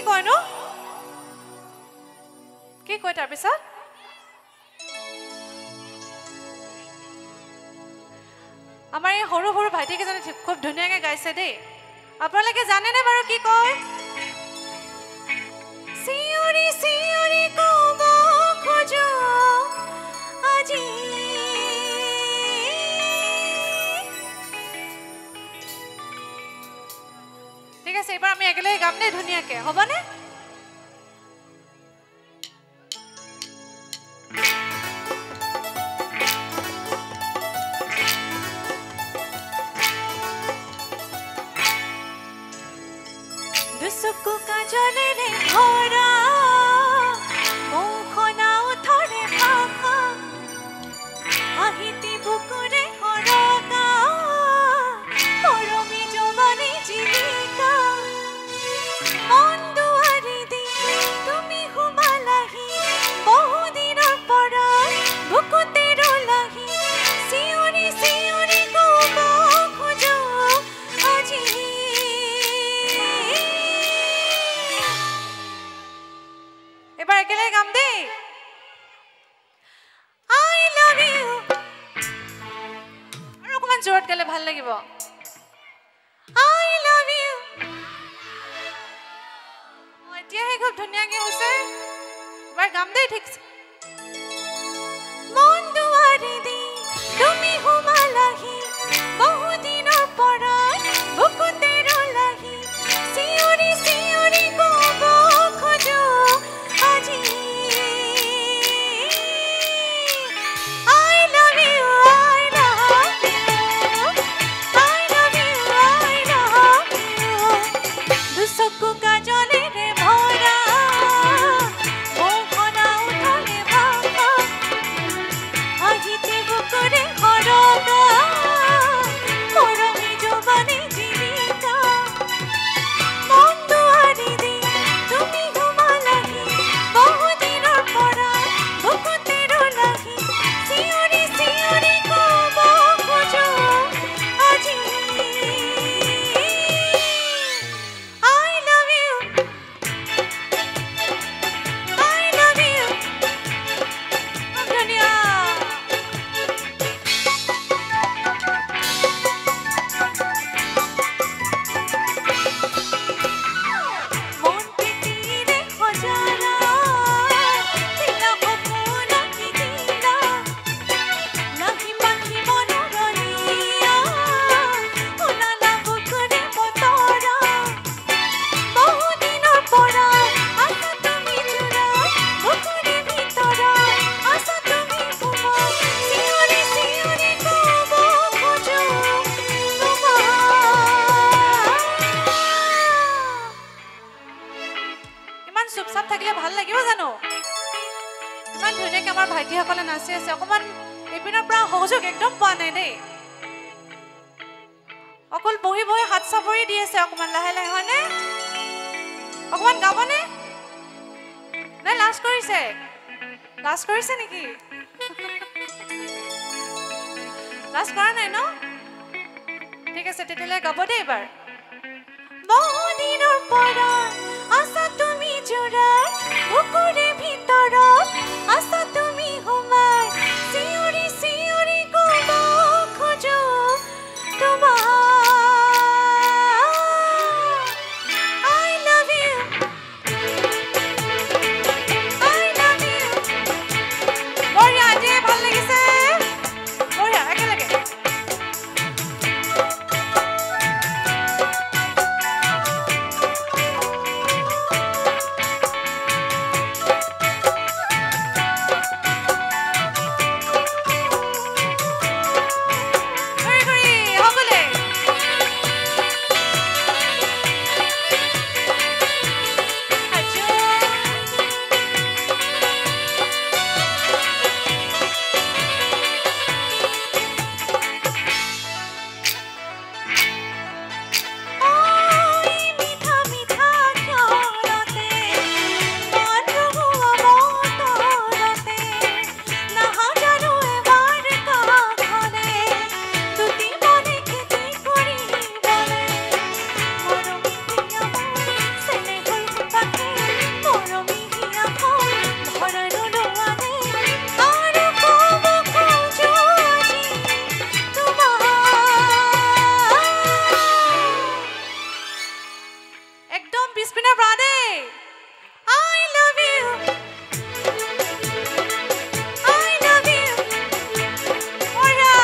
কয় নো কি কয় তাৰ পিছত আমাৰ এই সৰু সৰু ভাইটিকেইজনে খুব ধুনীয়াকৈ গাইছে দেই আপোনালোকে জানেনে বাৰু কি কয় চিঞৰি চিঞৰি ক'ব খোজো আজি ঠিক আছে এবাৰ আমি একেলগে গাম দেই ধুনীয়াকৈ হ'বনে দুচকু কাজলেৰে ভৰা মৌখনাও ধৰে ভাষা হাঁহিতি বুকুৰে সৰগা মৰমী জৱানী জীৱিকা মন দুৱাৰী দি তুমি সোমালাহি বহুদিনৰ পৰা বুকুতে ৰলাহি চিঞৰি চিঞৰি ক'ব খোজো আজি এবাৰ একেলগে গাম দেই I love you আৰু অকমান জোৰত গালে ভাল লাগিব I love you এতিয়াহে খুব ধুনীয়াকৈ হৈছে এবাৰ গাম দেই ঠিক মন দুৱাৰী দি তুমি সোমালাহি বহুদিনৰ পৰা বুকুতে ৰলাহি চিঞৰি চিঞৰি ক'ব খোজো আজি I love you I love you I love you I love you দুচকু কাজলেৰে ভৰা মৌখনাও ধৰে ভাষা হাঁহিতে বুকুৰে সৰগা মৰমী জৱানী জীৱিকা মন দুৱাৰী দি তুমি সোমালাহি বহুদিনৰ পৰা বুকুতে ৰলাহি চিঞৰি চিঞৰি ক'ব খোজো আজি I love you I love you ধুনীয়া মন পিতিৰে সজালা দিলা সপোন আঁকি দিলা নাহি পাখি মনোৰলীয়া শুনালা বুকুৰে বতৰা বহুদিনৰ পৰা আছা তুমি জোৰা বুকুৰে ভিতৰা আছা তুমি সোমাই চিঞৰি চিঞৰি ক'ব খোজো তোমাক ইমান চুপচাপ থাকিলে ভাল লাগিব জানো ইমান ধুনীয়াকৈ আমাৰ ভাইটিসকলে নাচি আছে অকণমান ইপিনৰ পৰা সহযোগ একদম পোৱা নাই দেই অকল বহি বহি হাত চাপৰি দি আছে অকণমান লাহে লাহে হয়নে অকণমান গাবনে নাই লাজ কৰিছে নেকি লাজ কৰা নাই ন ঠিক আছে তেতিয়াহ'লে গাব দেই এবাৰ বহুদিনৰ পৰা আছা তুমি জোৰা বুকুৰে ভিতৰত আছা তুমি সোমাই চিঞৰি চিঞৰি ক'ব খোজো তোমাক I love you I love you বঢ়িয়া আজি ভাল লাগিছে বঢ়িয়া একেলগে Friday. I love you. I love you. Oh yeah.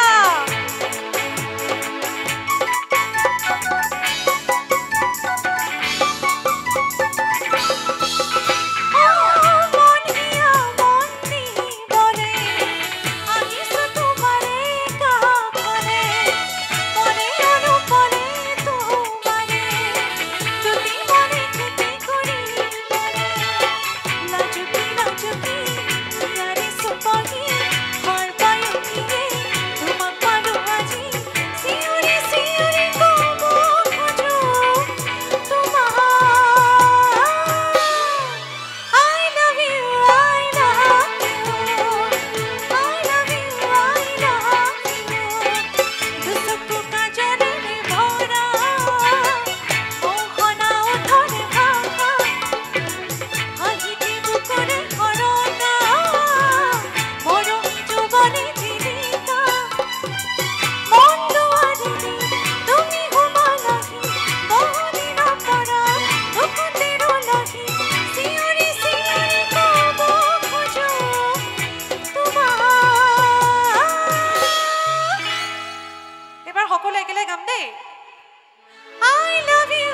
সকলো একেলগে গাম দেই I love you